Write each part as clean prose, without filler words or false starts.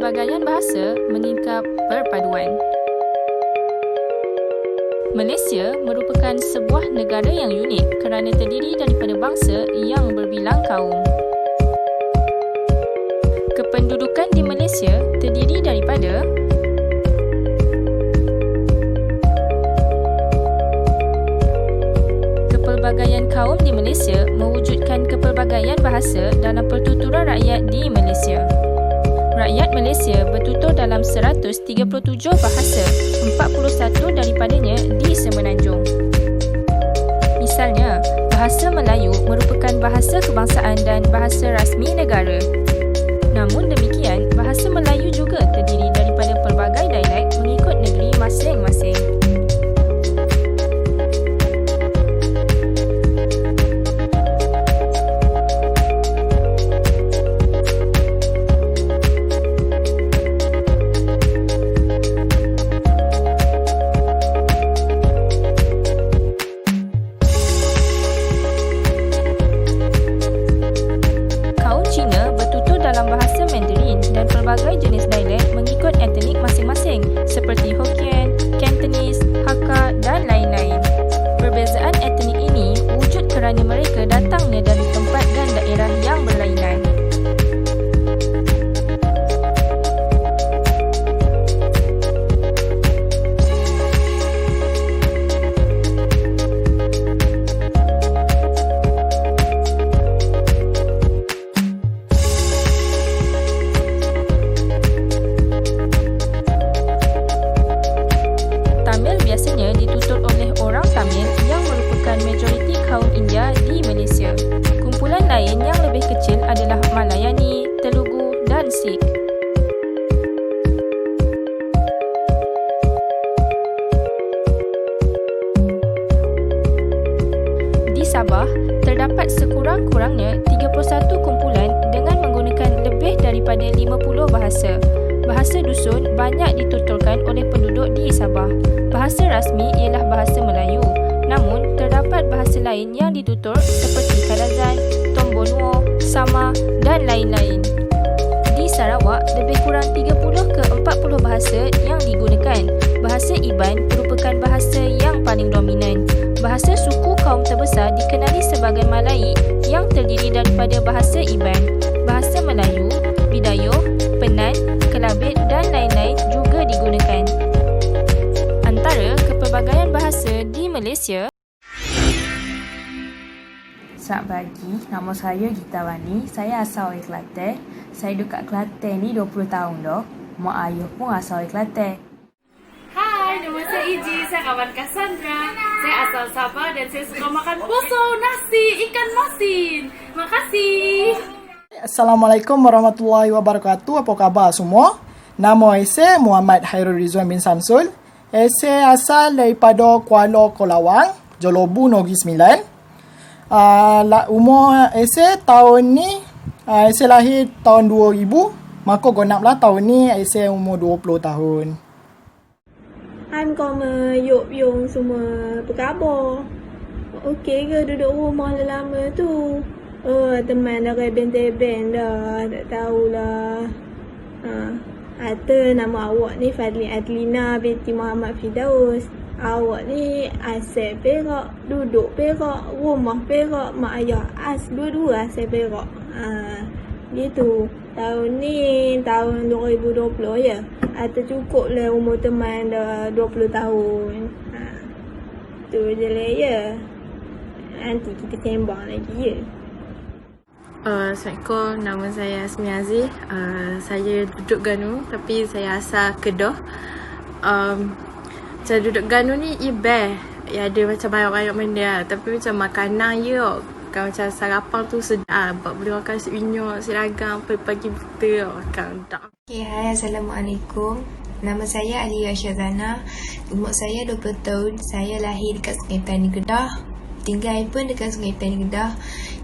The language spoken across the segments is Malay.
Kepelbagaian bahasa mengingkap perpaduan. Malaysia merupakan sebuah negara yang unik kerana terdiri daripada bangsa yang berbilang kaum. Kependudukan di Malaysia terdiri daripada kepelbagaian kaum di Malaysia mewujudkan kepelbagaian bahasa dalam pertuturan rakyat di Malaysia. Rakyat Malaysia bertutur dalam 137 bahasa, 41 daripadanya di Semenanjung. Misalnya, bahasa Melayu merupakan bahasa kebangsaan dan bahasa rasmi negara. Namun demikian, bahasa Melayu juga terdiri daripada pelbagai dialek mengikut negeri masing-masing. Dalam bahasa Mandarin dan pelbagai jenis dialek mengikut etnik masing-masing seperti Hokkien, Cantonese, Hakka dan lain-lain. Perbezaan etnik ini wujud kerana mereka datangnya dari tempat dan daerah yang berlainan. Biasanya ditutur oleh orang Tamil yang merupakan majoriti kaum India di Malaysia. Kumpulan lain yang lebih kecil adalah Malayani, Telugu dan Sikh. Di Sabah, terdapat sekurang-kurangnya 31 kumpulan dengan menggunakan lebih daripada 50 bahasa. Bahasa dusun banyak dituturkan oleh penduduk di Sabah. Bahasa rasmi ialah bahasa Melayu. Namun, terdapat bahasa lain yang ditutur seperti Kadazan, Tombonuo, Sama dan lain-lain. Di Sarawak, lebih kurang 30 ke 40 bahasa yang digunakan. Bahasa Iban merupakan bahasa yang paling dominan. Bahasa suku kaum terbesar dikenali sebagai Malai yang terdiri daripada bahasa Iban, bahasa Melayu, Bidayuh, Penan, Kelabit dan lain-lain juga digunakan. Antara kepelbagaian bahasa di Malaysia. Selamat pagi, nama saya Gita Wani. Saya asal dari Kelantan. Saya duduk kat Kelantan ni 20 tahun dah. Mak ayah pun asal dari Kelantan. Hai, nama saya Iji. Saya kawan Cassandra. Saya asal Sabah dan saya suka makan puso, nasi, ikan masin. Terima kasih. Assalamualaikum warahmatullahi wabarakatuh. Apa khabar semua? Nama saya Muhammad Hairul Rizwan bin Samsul. Saya asal daripada Kuala Kelawang, Jolobu, Negeri Sembilan. Umur saya tahun ni, saya lahir tahun 2000. Maka genaplah tahun ni saya umur 20 tahun. Hai Mekoma, Yuk Yung semua, apa khabar? Okey ke duduk rumah lama tu? Teman dah rebel-tebel dah, tak tahulah. Ada nama awak ni Fadli Adlina binti Muhammad Firdaus. Awak ni asal Perak, duduk Perak, rumah Perak, mak ayah dua-dua asal Perak. Gitu. Tahun ni, tahun 2020 ya. Atau cukup lah umur teman dah 20 tahun. Tu je lah ya. Nanti kita sembang lagi ya. Assalamualaikum, nama saya Asmi Aziz. Saya duduk Ganu tapi saya asal Kedah. Macam duduk Ganu ni best. Ya, ada macam banyak-banyak benda tapi macam makanan je. Kan macam sarapan tu sedap. Boleh makan nasi minyak, nasi ragam pagi-pagi buta makan tak. Okay, hai, Assalamualaikum. Nama saya Aliyah Syazana. Umur saya 20 tahun. Saya lahir dekat Sungai Petani, Kedah. Tinggal pun dekat Sungai Petani, Kedah.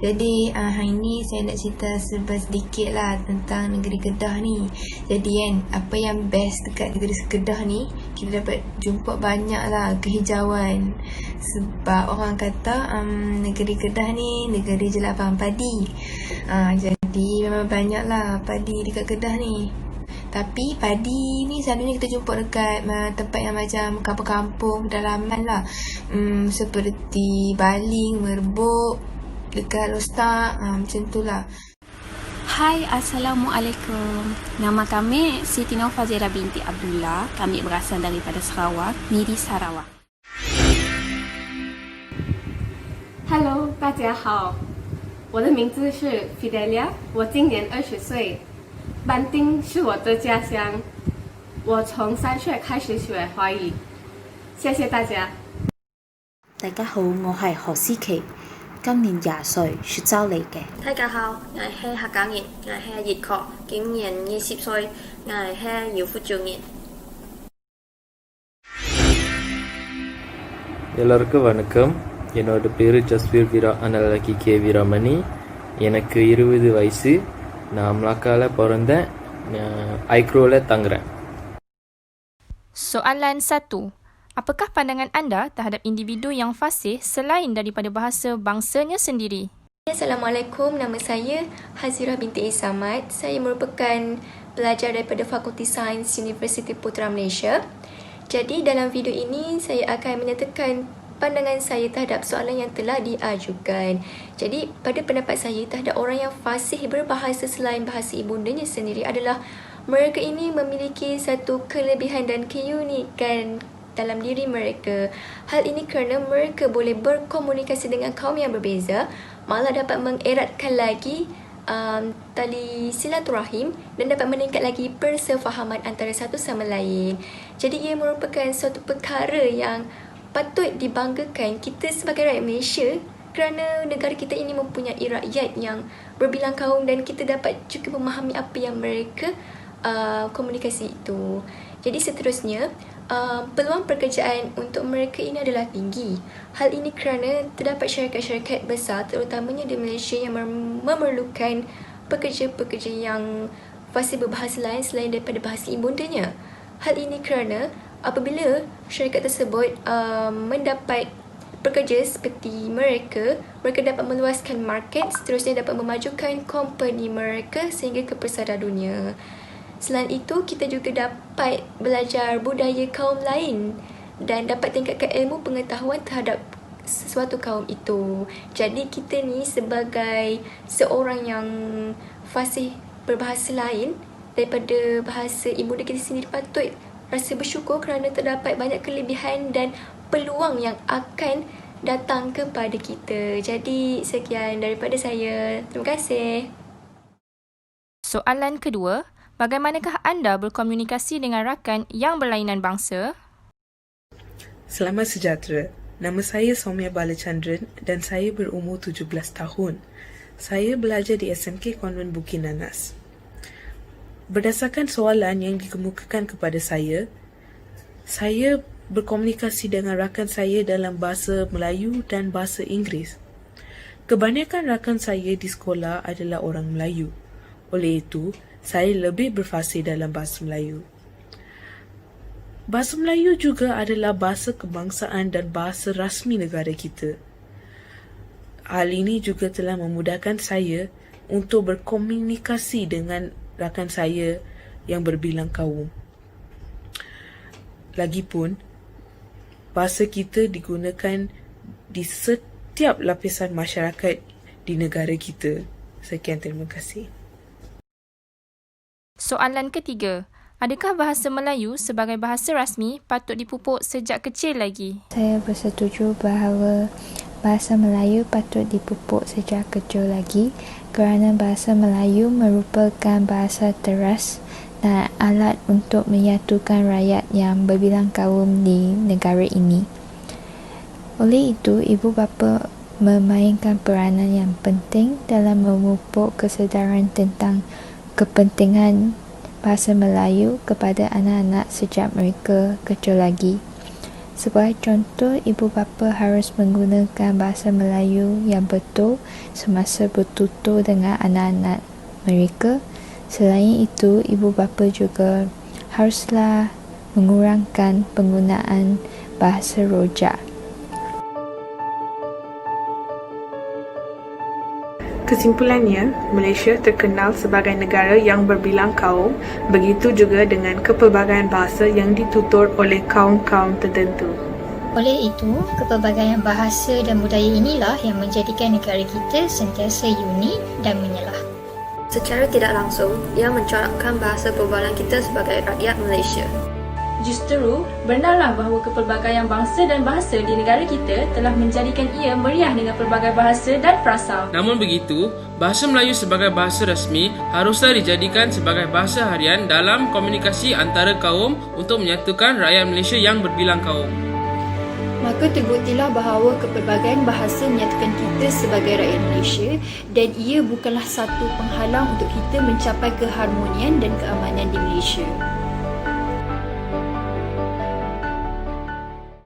Jadi hari ni saya nak cerita sedikit lah tentang negeri Kedah ni. Jadi kan, apa yang best dekat negeri Kedah ni, kita dapat jumpa banyak lah kehijauan. Sebab orang kata negeri Kedah ni negeri jelapang padi. Jadi memang banyak lah padi dekat Kedah ni. Tapi padi ni selalunya kita jumpa dekat tempat yang macam kampung-kampung, pedalaman lah. Seperti baling, merbuk, dekat lostak, macam tu lah. Hai, Assalamualaikum. Nama kami Siti Nur Fazira binti Abdullah. Kami berasal daripada Sarawak, Miri Sarawak. Hello， 大家好，我的名字是 Fidelia， 我今年20岁。班丁是我的家乡，我从3歲開始學華語。謝謝大家。大家好，我係何思琪，今年20歲，雪州嚟嘅。大家好，我係客家人，我係葉確，今年20歲，我係姚福州人。எல்லாருக்கும் வணக்கம். என்னோட பேரு ஜஸ்வீர் வீரா அனலகி கே வீராமணி. எனக்கு 20 வயசு. நான் மலாக்கால பிறந்தேன். ஐக்ரோல தங்குறேன். Soalan 1. Apakah pandangan anda terhadap individu yang fasih selain daripada bahasa bangsanya sendiri? Assalamualaikum, nama saya Hazira binti Isamat. Saya merupakan pelajar daripada Fakulti Sains Universiti Putra Malaysia. Jadi dalam video ini saya akan menyatakan pandangan saya terhadap soalan yang telah diajukan. Jadi pada pendapat saya terhadap orang yang fasih berbahasa selain bahasa ibundanya sendiri adalah mereka ini memiliki satu kelebihan dan keunikan dalam diri mereka. Hal ini kerana mereka boleh berkomunikasi dengan kaum yang berbeza, malah dapat mengeratkan lagi tali silaturahim dan dapat meningkat lagi persefahaman antara satu sama lain. Jadi ia merupakan suatu perkara yang patut dibanggakan kita sebagai rakyat Malaysia kerana negara kita ini mempunyai rakyat yang berbilang kaum dan kita dapat juga memahami apa yang mereka komunikasi itu. Jadi seterusnya, peluang pekerjaan untuk mereka ini adalah tinggi. Hal ini kerana terdapat syarikat-syarikat besar terutamanya di Malaysia yang memerlukan pekerja-pekerja yang fasih berbahasa lain selain daripada bahasa ibundanya. Hal ini kerana apabila syarikat tersebut mendapat pekerja seperti mereka dapat meluaskan market, seterusnya dapat memajukan company mereka sehingga ke pesara dunia. Selain itu, kita juga dapat belajar budaya kaum lain dan dapat tingkatkan ilmu pengetahuan terhadap sesuatu kaum itu. Jadi kita ni sebagai seorang yang fasih berbahasa lain daripada bahasa ibunda kita sendiri patut rasa bersyukur kerana terdapat banyak kelebihan dan peluang yang akan datang kepada kita. Jadi sekian daripada saya. Terima kasih. Soalan kedua, bagaimanakah anda berkomunikasi dengan rakan yang berlainan bangsa? Selamat sejahtera. Nama saya Soumya Balachandran dan saya berumur 17 tahun. Saya belajar di SMK Konvent Bukit Nanas. Berdasarkan soalan yang dikemukakan kepada saya berkomunikasi dengan rakan saya dalam bahasa Melayu dan bahasa Inggeris. Kebanyakan rakan saya di sekolah adalah orang Melayu. Oleh itu, saya lebih berfasih dalam bahasa Melayu. Bahasa Melayu juga adalah bahasa kebangsaan dan bahasa rasmi negara kita. Hal ini juga telah memudahkan saya untuk berkomunikasi dengan rakan saya yang berbilang kaum. Lagipun, bahasa kita digunakan di setiap lapisan masyarakat di negara kita. Sekian, terima kasih. Soalan ketiga, adakah bahasa Melayu sebagai bahasa rasmi patut dipupuk sejak kecil lagi? Saya bersetuju bahawa bahasa Melayu patut dipupuk sejak kecil lagi kerana bahasa Melayu merupakan bahasa teras dan alat untuk menyatukan rakyat yang berbilang kaum di negara ini. Oleh itu, ibu bapa memainkan peranan yang penting dalam memupuk kesedaran tentang kepentingan bahasa Melayu kepada anak-anak sejak mereka kecil lagi. Sebagai contoh, ibu bapa harus menggunakan bahasa Melayu yang betul semasa bertutur dengan anak-anak mereka. Selain itu, ibu bapa juga haruslah mengurangkan penggunaan bahasa rojak. Kesimpulannya, Malaysia terkenal sebagai negara yang berbilang kaum, begitu juga dengan kepelbagaian bahasa yang ditutur oleh kaum-kaum tertentu. Oleh itu, kepelbagaian bahasa dan budaya inilah yang menjadikan negara kita sentiasa unik dan menyelah. Secara tidak langsung, ia mencorakkan bahasa perbualan kita sebagai rakyat Malaysia. Justru, benarlah bahawa kepelbagaian bangsa dan bahasa di negara kita telah menjadikan ia meriah dengan pelbagai bahasa dan frasa. Namun begitu, bahasa Melayu sebagai bahasa rasmi haruslah dijadikan sebagai bahasa harian dalam komunikasi antara kaum untuk menyatukan rakyat Malaysia yang berbilang kaum. Maka terbuktilah bahawa kepelbagaian bahasa menyatukan kita sebagai rakyat Malaysia dan ia bukanlah satu penghalang untuk kita mencapai keharmonian dan keamanan di Malaysia.